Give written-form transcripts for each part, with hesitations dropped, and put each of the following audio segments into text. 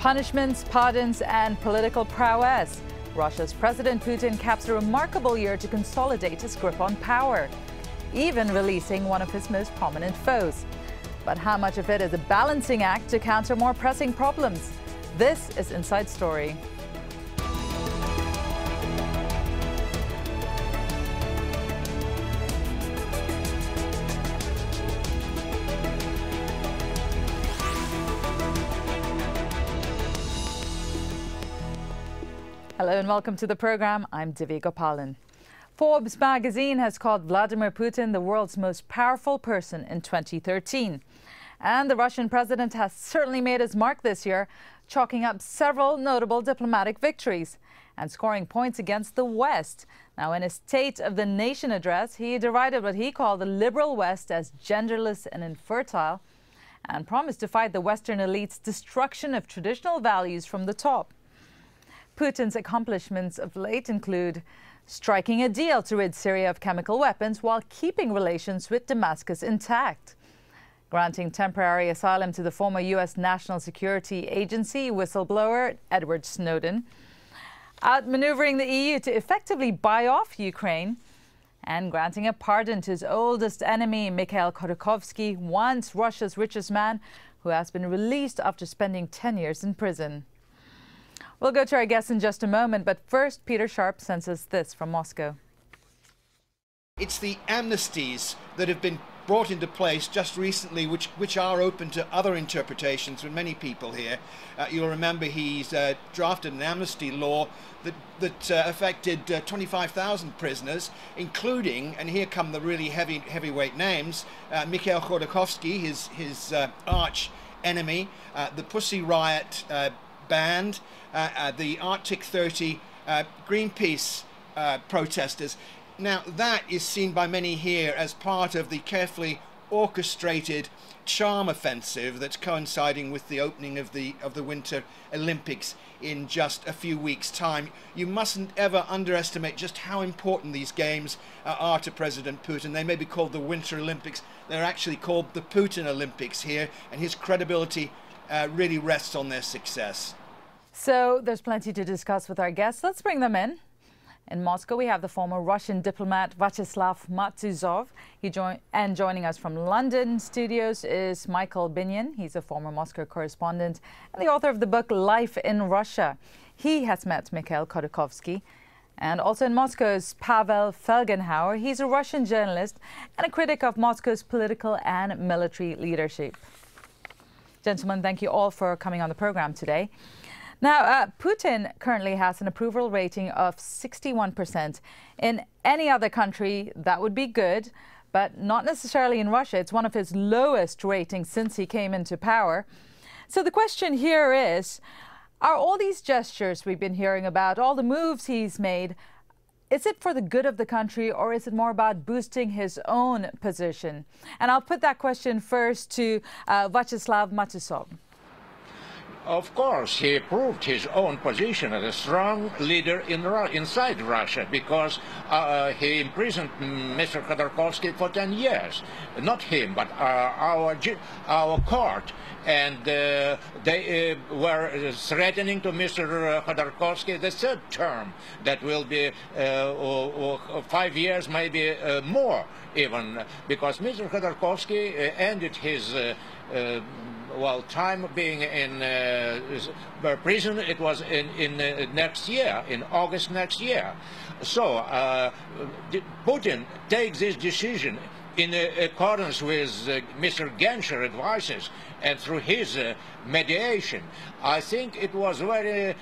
Punishments, pardons, and political prowess. Russia's President Putin caps a remarkable year to consolidate his grip on power, even releasing one of his most prominent foes. But how much of it is a balancing act to counter more pressing problems? This is Inside Story. Hello and welcome to the program. I'm Divya Gopalan. Forbes magazine has called Vladimir Putin the world's most powerful person in 2013. And the Russian president has certainly made his mark this year, chalking up several notable diplomatic victories and scoring points against the West. Now, in his State of the Nation address, he derided what he called the liberal West as genderless and infertile and promised to fight the Western elite's destruction of traditional values from the top. Putin's accomplishments of late include striking a deal to rid Syria of chemical weapons while keeping relations with Damascus intact, granting temporary asylum to the former U.S. National Security Agency whistleblower Edward Snowden, outmaneuvering the EU to effectively buy off Ukraine, and granting a pardon to his oldest enemy, Mikhail Khodorkovsky, once Russia's richest man, who has been released after spending 10 years in prison. We'll go to our guests in just a moment, but first, Peter Sharp sends us this from Moscow. It's the amnesties that have been brought into place just recently, which are open to other interpretations from many people here. You'll remember he's drafted an amnesty law that affected 25,000 prisoners, including, and here come the really heavyweight names, Mikhail Khodorkovsky, his arch enemy, the Pussy Riot band, the Arctic 30 Greenpeace protesters. Now, that is seen by many here as part of the carefully orchestrated charm offensive that's coinciding with the opening of the Winter Olympics in just a few weeks' time. You mustn't ever underestimate just how important these games are to President Putin. They may be called the Winter Olympics. They're actually called the Putin Olympics here, and his credibility really rests on their success. So there's plenty to discuss with our guests. Let's bring them in. In Moscow, we have the former Russian diplomat Vyacheslav Matuzov. Joining us from London studios is Mikhail Binyon. He's a former Moscow correspondent and the author of the book Life in Russia. He has met Mikhail Khodorkovsky. And also in Moscow is Pavel Felgen-hauer. He's a Russian journalist and a critic of Moscow's political and military leadership. Gentlemen, thank you all for coming on the program today. Now, Putin currently has an approval rating of 61%. In any other country, that would be good, but not necessarily in Russia. It's one of his lowest ratings since he came into power. So the question here is, are all these gestures we've been hearing about, all the moves he's made, is it for the good of the country, or is it more about boosting his own position? And I'll put that question first to Vyacheslav Matuzov. Of course, he proved his own position as a strong leader inside Russia, because he imprisoned Mr. Khodorkovsky for 10 years. Not him, but our court. And they were threatening to Mr. Khodorkovsky the third term. That will be 5 years, maybe more even, because Mr. Khodorkovsky ended his time being in prison. It was in next year, in August next year. So Putin takes this decision in accordance with Mr. Genscher advices and through his mediation. I think it was a very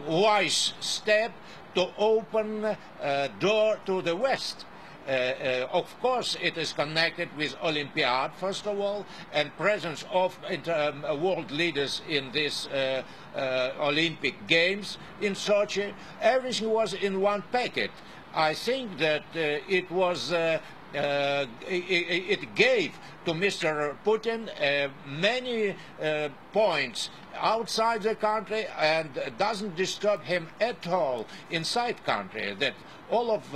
wise step to open a door to the West. Of course, it is connected with Olympiad, first of all, and presence of world leaders in this Olympic Games in Sochi. Everything was in one packet. I think that it was it gave to Mr. Putin many points outside the country and doesn't disturb him at all inside country. That all of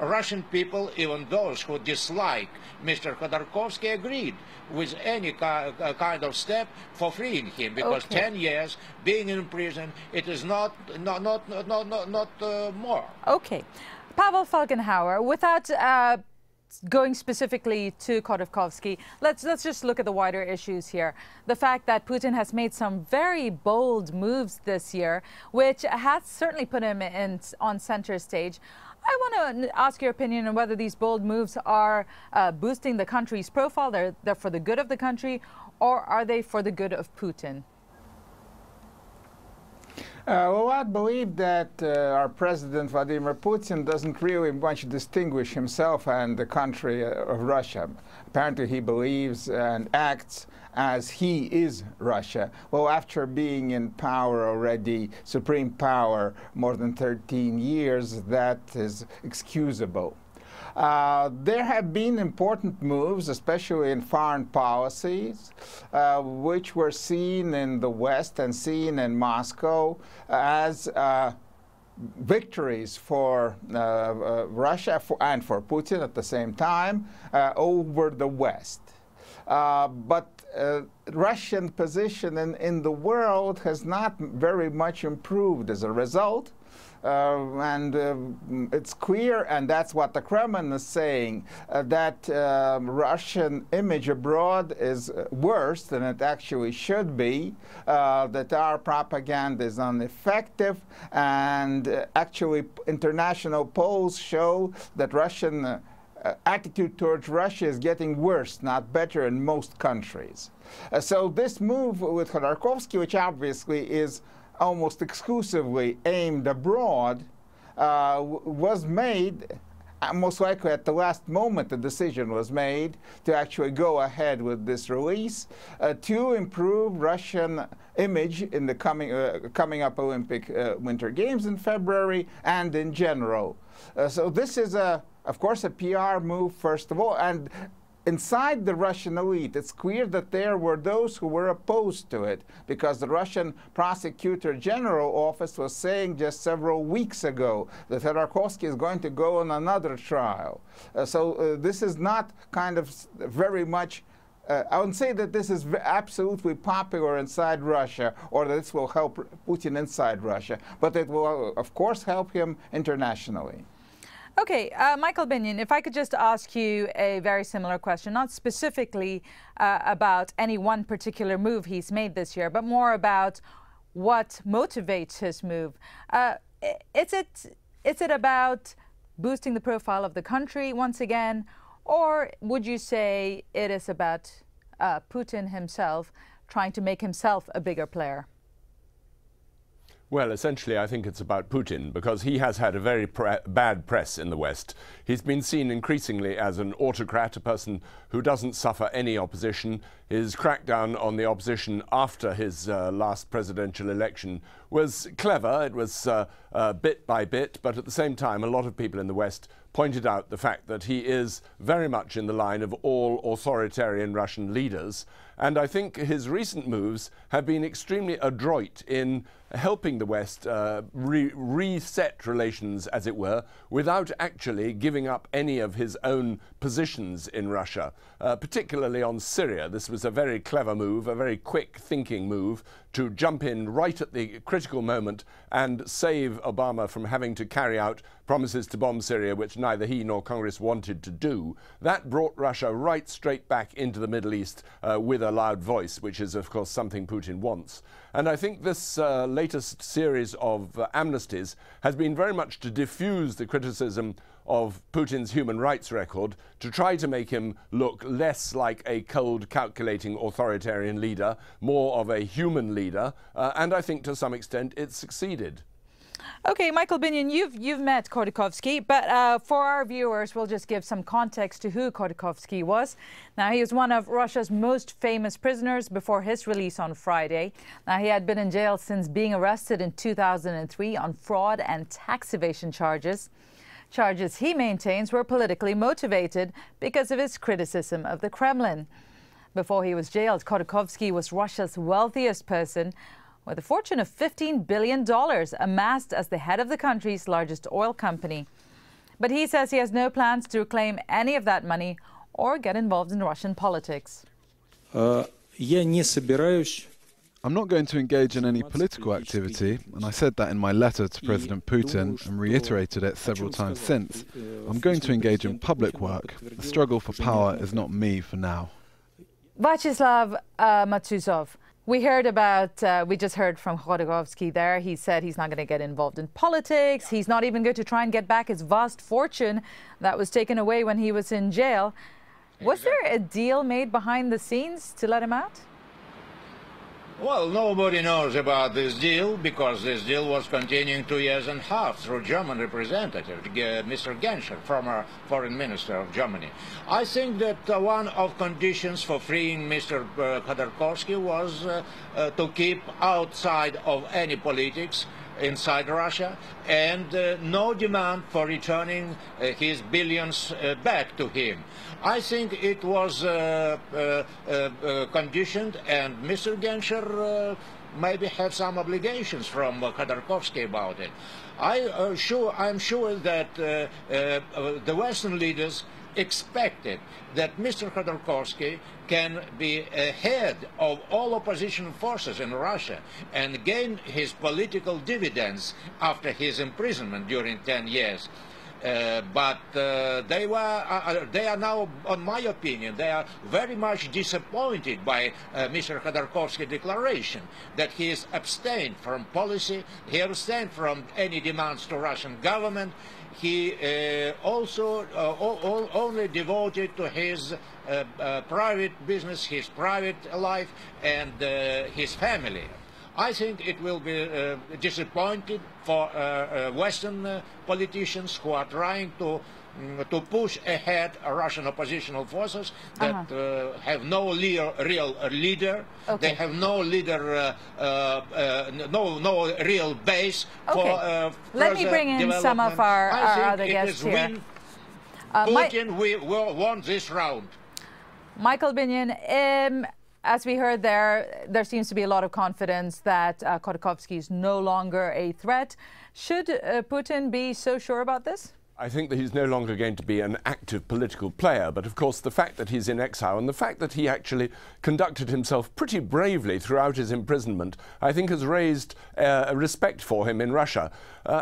Russian people, even those who dislike Mr. Khodorkovsky, agreed with any kind of step for freeing him, because 10 years being in prison, it is not more. Okay. Pavel Felgen-hauer, without going specifically to Khodorkovsky, let's just look at the wider issues here. The fact that Putin has made some very bold moves this year, which has certainly put him on center stage. I want to ask your opinion on whether these bold moves are boosting the country's profile, they're for the good of the country, or are they for the good of Putin? Well, I believe that our President Vladimir Putin doesn't really much distinguish himself and the country of Russia. Apparently he believes and acts as he is Russia. Well, after being in power already, supreme power, more than 13 years, that is excusable. There have been important moves, especially in foreign policies, which were seen in the West and seen in Moscow as victories for Russia and for Putin at the same time over the West. But Russian position in the world has not very much improved as a result. It's clear, and that's what the Kremlin is saying, that Russian image abroad is worse than it actually should be, that our propaganda is ineffective, and actually international polls show that Russian attitude towards Russia is getting worse, not better in most countries. So this move with Khodorkovsky, which obviously is almost exclusively aimed abroad, was made, most likely at the last moment the decision was made to actually go ahead with this release to improve Russian image in the coming up Olympic Winter Games in February and in general. So this is, of course, a PR move, first of all. And inside the Russian elite, it's clear that there were those who were opposed to it, because the Russian Prosecutor General office was saying just several weeks ago that Khodorkovsky is going to go on another trial. So this is not kind of very much, I wouldn't say that this is absolutely popular inside Russia, or that this will help Putin inside Russia, but it will, of course, help him internationally. Okay, Michael Binyon, if I could just ask you a very similar question, not specifically about any one particular move he's made this year, but more about what motivates his move. Is it about boosting the profile of the country once again, or would you say it is about Putin himself trying to make himself a bigger player? Well, essentially, I think it's about Putin, because he has had a very bad press in the West. He's been seen increasingly as an autocrat, a person who doesn't suffer any opposition. His crackdown on the opposition after his last presidential election was clever. It was bit by bit, but at the same time, a lot of people in the West pointed out the fact that he is very much in the line of all authoritarian Russian leaders. And I think his recent moves have been extremely adroit in helping the West reset relations, as it were, without actually giving up any of his own positions in Russia, particularly on Syria. This was a very clever move, a very quick thinking move to jump in right at the critical moment and save Obama from having to carry out promises to bomb Syria, which neither he nor Congress wanted to do. That brought Russia right straight back into the Middle East with a loud voice, which is, of course, something Putin wants. And I think this latest series of amnesties has been very much to diffuse the criticism of Putin's human rights record, to try to make him look less like a cold, calculating authoritarian leader, more of a human leader, and I think to some extent it's succeeded. Okay, Michael Binyon, you've met Khodorkovsky, but for our viewers, we'll just give some context to who Khodorkovsky was. Now, he was one of Russia's most famous prisoners before his release on Friday. Now, he had been in jail since being arrested in 2003 on fraud and tax evasion charges. charges he maintains were politically motivated because of his criticism of the Kremlin. Before he was jailed, Khodorkovsky was Russia's wealthiest person, with a fortune of $15 billion amassed as the head of the country's largest oil company. But he says he has no plans to reclaim any of that money or get involved in Russian politics. I'm not going to engage in any political activity, and I said that in my letter to President Putin and reiterated it several times since. I'm going to engage in public work. The struggle for power is not me for now. Vyacheslav Matuzov, we just heard from Khodorkovsky there. He said he's not going to get involved in politics. He's not even going to try and get back his vast fortune that was taken away when he was in jail. Was there a deal made behind the scenes to let him out? Well, nobody knows about this deal because this deal was continuing 2.5 years through German representative, Mr. Genscher, former foreign minister of Germany. I think that one of conditions for freeing Mr. Khodorkovsky was to keep outside of any politics inside Russia and no demand for returning his billions back to him. I think it was conditioned, and Mr. Genscher maybe had some obligations from Khodorkovsky about it. I'm sure that the Western leaders expected that Mr. Khodorkovsky can be ahead of all opposition forces in Russia and gain his political dividends after his imprisonment during 10 years. But they are now, in my opinion, they are very much disappointed by Mr. Khodorkovsky's declaration that he is abstained from policy, he abstained from any demands to Russian government. He also only devoted to his private business, his private life, and his family. I think it will be disappointing for Western politicians who are trying to push ahead Russian oppositional forces that have no real leader. Okay. They have no leader, no real base for Let me bring in some of our other guests here. Putin will won this round. Michael Binyon, as we heard there seems to be a lot of confidence that Khodorkovsky is no longer a threat. Should Putin be so sure about this? I think that he's no longer going to be an active political player, but of course the fact that he's in exile and the fact that he actually conducted himself pretty bravely throughout his imprisonment, I think has raised a respect for him in Russia.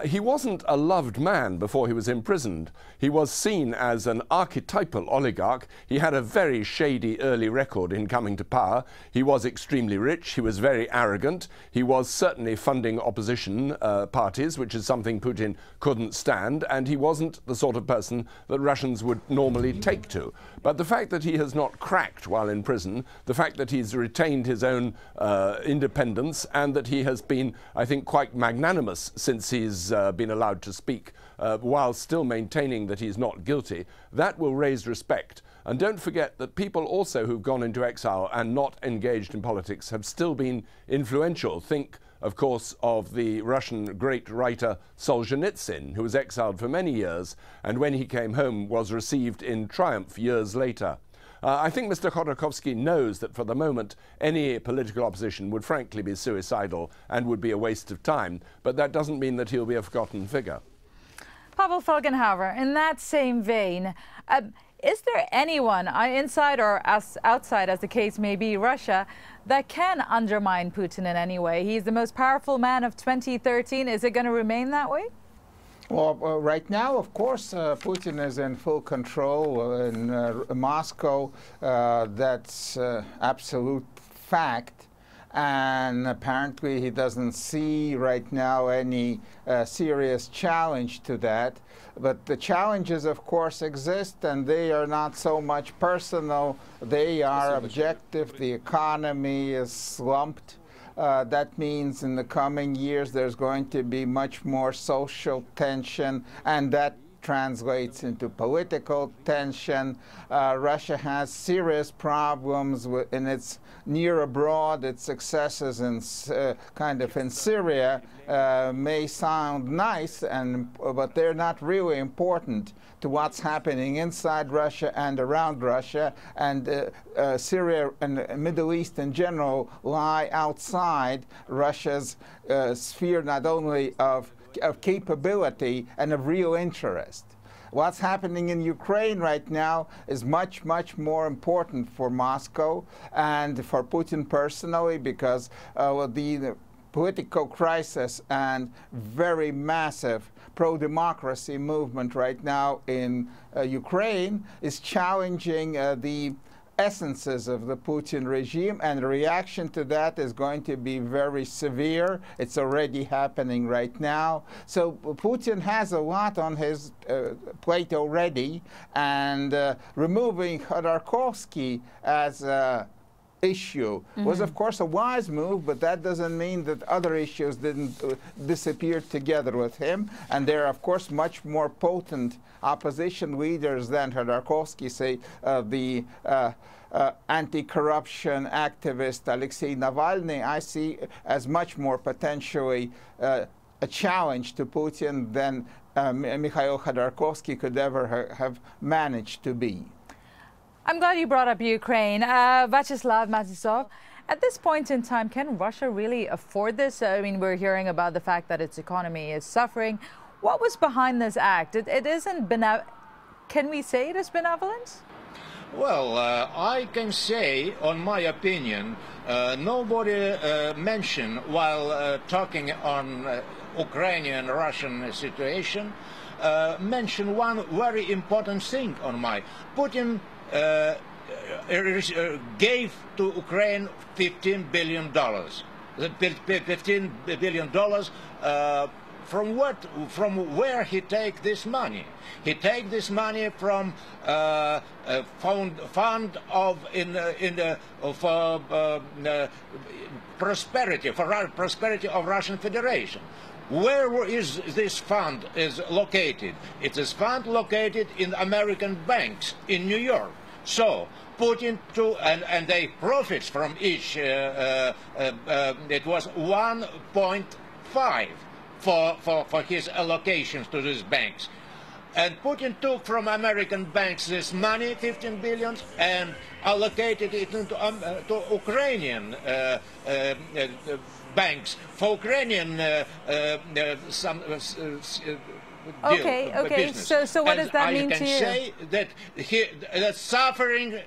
He wasn't a loved man before he was imprisoned. He was seen as an archetypal oligarch. He had a very shady early record in coming to power. He was extremely rich. He was very arrogant. He was certainly funding opposition parties, which is something Putin couldn't stand, and he wasn't the sort of person that Russians would normally take to. But the fact that he has not cracked while in prison, the fact that he's retained his own independence, and that he has been, I think, quite magnanimous since he's been allowed to speak while still maintaining that he's not guilty, that will raise respect. And don't forget that people also who've gone into exile and not engaged in politics have still been influential. Think, of course, of the Russian great writer Solzhenitsyn, who was exiled for many years, and when he came home was received in triumph years later. I think Mr. Khodorkovsky knows that for the moment any political opposition would frankly be suicidal and would be a waste of time, but that doesn't mean that he'll be a forgotten figure. Pavel Felgen-hauer, in that same vein, is there anyone, inside or outside, as the case may be, Russia, that can undermine Putin in any way? He's the most powerful man of 2013. Is it going to remain that way? Well, right now, of course, Putin is in full control in Moscow. That's absolute fact. And apparently he doesn't see right now any serious challenge to that. But the challenges, of course, exist, and they are not so much personal. They are objective. The economy is slumped. That means in the coming years there's going to be much more social tension, and that translates into political tension. Russia has serious problems in its near abroad. Its successes in in Syria may sound nice, but they're not really important to what's happening inside Russia and around Russia. And Syria and the Middle East in general lie outside Russia's sphere, not only of capability and of real interest. What's happening in Ukraine right now is much, much more important for Moscow and for Putin personally, because the political crisis and very massive pro-democracy movement right now in Ukraine is challenging the essences of the Putin regime, and the reaction to that is going to be very severe. It's already happening right now. So Putin has a lot on his plate already, and removing Khodorkovsky as issue was, of course, a wise move, but that doesn't mean that other issues didn't disappear together with him. And there are, of course, much more potent opposition leaders than Khodorkovsky, say the anti-corruption activist Alexei Navalny. I see as much more potentially a challenge to Putin than Mikhail Khodorkovsky could ever have managed to be. I'm glad you brought up Ukraine. Vyacheslav Matuzov, at this point in time, can Russia really afford this? I mean, we're hearing about the fact that its economy is suffering. What was behind this act? It isn't can we say it is benevolence? Well, I can say, on my opinion, nobody mentioned while talking on Ukrainian-Russian situation, mentioned one very important thing on my. Putin gave to Ukraine $15 billion. $15 billion. From where he take this money? He take this money from fund of prosperity of Russian Federation. Where is this fund is located? It is fund located in American banks in New York. So Putin and they profits from each. It was 1.5 for his allocations to these banks. And Putin took from American banks this money, 15 billion, and allocated it into to Ukrainian banks for Ukrainian Okay. So what does that mean to you? I can say that that suffering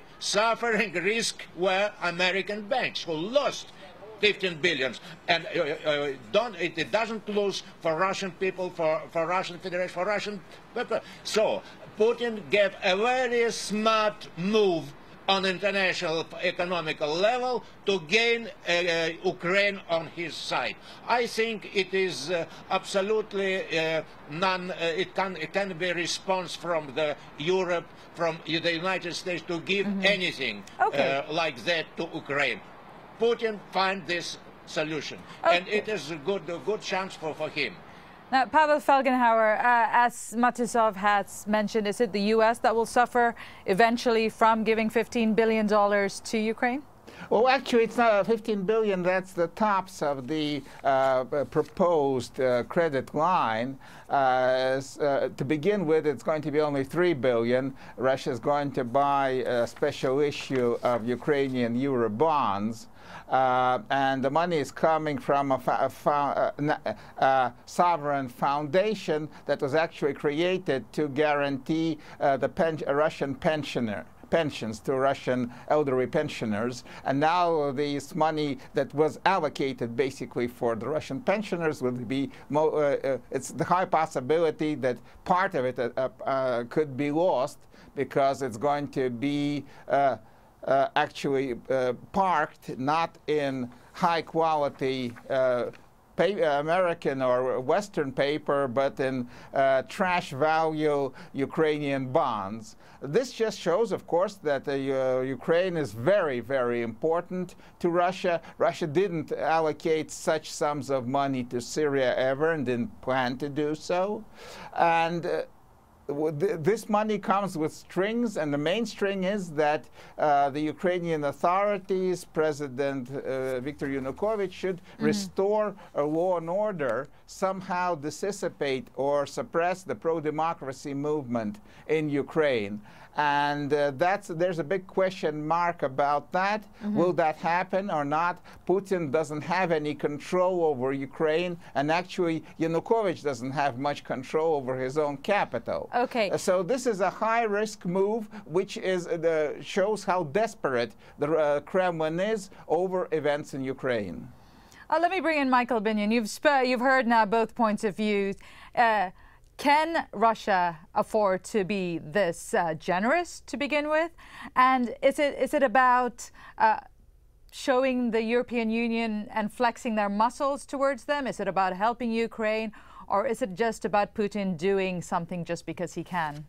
risk were American banks who lost 15 billion, and it doesn't lose for Russian people, for Russian Federation, for Russian people. So Putin gave a very smart move on international economical level to gain Ukraine on his side. I think it is absolutely it can be response from the Europe, from the United States to give anything like that to Ukraine. Putin find this solution, and it is a good chance for him. Now, Pavel Felgen-hauer, as Matuzov has mentioned, is it the U.S. that will suffer eventually from giving $15 billion to Ukraine? Well, actually, it's not 15 billion. That's the tops of the proposed credit line. To begin with, it's going to be only 3 billion. Russia is going to buy a special issue of Ukrainian Euro bonds. And the money is coming from a sovereign foundation that was actually created to guarantee Russian pensions to Russian elderly pensioners. And now this money that was allocated basically for the Russian pensioners will be, it's the high possibility that part of it could be lost, because it's going to be actually parked not in high quality American or Western paper, but in trash value Ukrainian bonds. This just shows, of course, that Ukraine is very, very important to Russia. Russia didn't allocate such sums of money to Syria ever, and didn't plan to do so. And this money comes with strings, and the main string is that the Ukrainian authorities, President Viktor Yanukovych, should restore a law and order, somehow dissipate or suppress the pro-democracy movement in Ukraine. And there's a big question mark about that. Will that happen or not? Putin doesn't have any control over Ukraine, and actually Yanukovych doesn't have much control over his own capital. Okay. So this is a high-risk move, which is shows how desperate the Kremlin is over events in Ukraine. Let me bring in Michael Binyon. You've heard now both points of view. Can Russia afford to be this generous to begin with? And is it about showing the European Union and flexing their muscles towards them? Is it about helping Ukraine? Or is it just about Putin doing something just because he can?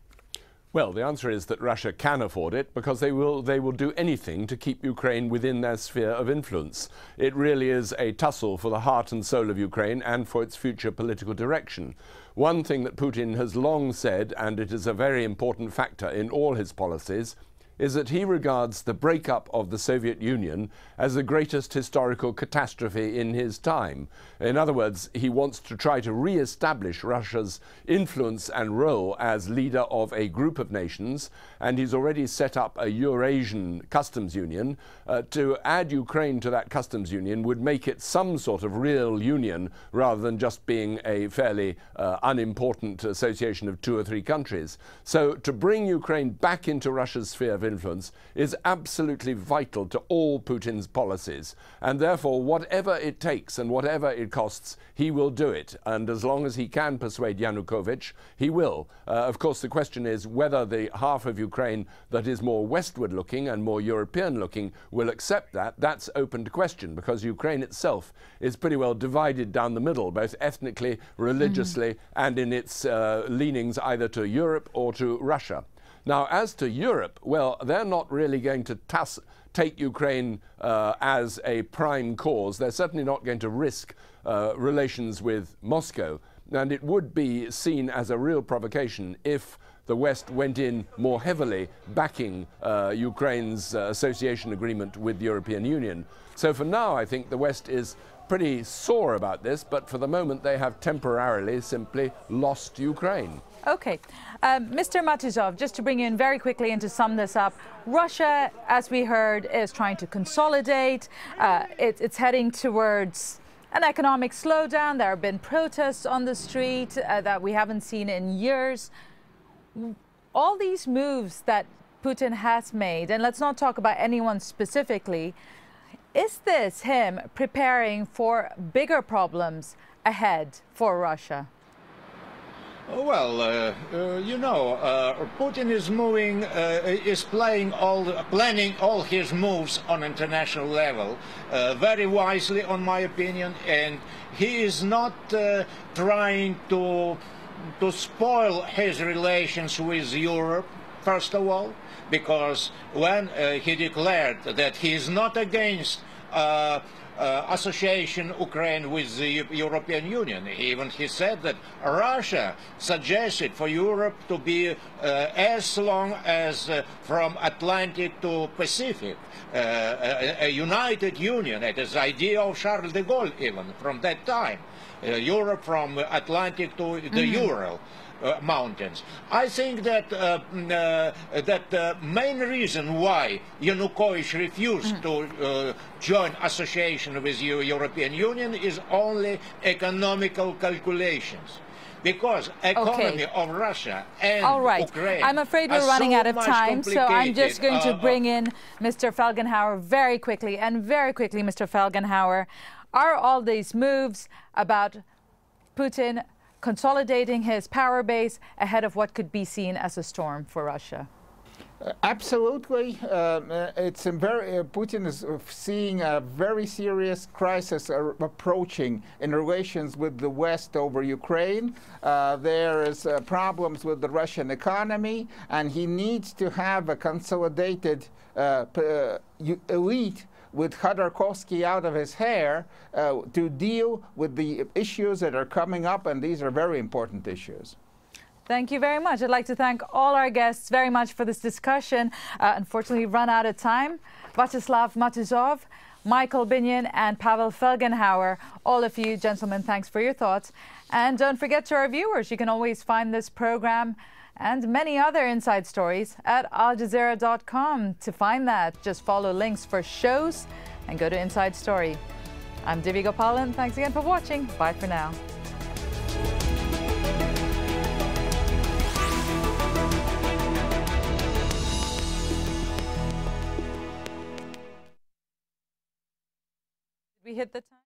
Well, the answer is that Russia can afford it because they will do anything to keep Ukraine within their sphere of influence. It really is a tussle for the heart and soul of Ukraine and for its future political direction. One thing that Putin has long said, and it is a very important factor in all his policies, is that he regards the breakup of the Soviet Union as the greatest historical catastrophe in his time. In other words, he wants to try to re-establish Russia's influence and role as leader of a group of nations, and he's already set up a Eurasian customs union. To add Ukraine to that customs union would make it some sort of real union rather than just being a fairly unimportant association of 2 or 3 countries. So to bring Ukraine back into Russia's sphere of influence is absolutely vital to all Putin's policies, and therefore whatever it takes and whatever it costs, he will do it. And as long as he can persuade Yanukovych, he will. Of course, the question is whether the half of Ukraine that is more westward looking and more European looking will accept that. That's open to question, because Ukraine itself is pretty well divided down the middle, both ethnically, religiously, and in its leanings either to Europe or to Russia. Now, as to Europe, well, they're not really going to take Ukraine as a prime cause. They're certainly not going to risk relations with Moscow. And it would be seen as a real provocation if the West went in more heavily backing Ukraine's association agreement with the European Union. So for now, I think the West is pretty sore about this, but for the moment they have temporarily simply lost Ukraine. Okay. Mr. Matuzov, just to bring you in very quickly and to sum this up, Russia, as we heard, is trying to consolidate. It's heading towards an economic slowdown. There have been protests on the street that we haven't seen in years. All these moves that Putin has made, and let's not talk about anyone specifically, is this him preparing for bigger problems ahead for Russia? Well, you know, Putin is planning all his moves on international level very wisely, on my opinion, and he is not trying to spoil his relations with Europe, first of all, because when he declared that he is not against association Ukraine with the European Union. Even he said that Russia suggested for Europe to be as long as from Atlantic to Pacific, a united union. It is the idea of Charles de Gaulle even from that time. Europe from Atlantic to the Ural mountains. I think that the main reason why Yanukovych refused to join association with the European Union is only economical calculations. Because economy of Russia and Ukraine. I'm afraid we're running out of time, so I'm just going to bring in Mr. Felgen-hauer very quickly. And very quickly, Mr. Felgen-hauer, are all these moves about Putin consolidating his power base ahead of what could be seen as a storm for Russia? Absolutely. Putin is seeing a very serious crisis approaching in relations with the West over Ukraine. There is problems with the Russian economy, and he needs to have a consolidated elite with Khodorkovsky out of his hair to deal with the issues that are coming up, and these are very important issues. Thank you very much. I'd like to thank all our guests very much for this discussion. Unfortunately, we've run out of time. Vyacheslav Matuzov, Mikhail Binyon and Pavel Felgen-hauer. All of you gentlemen, thanks for your thoughts. And don't forget to our viewers, you can always find this program and many other inside stories at aljazeera.com. To find that, just follow links for shows and go to Inside Story. I'm Divya Gopalan. Thanks again for watching. Bye for now. We hit the time.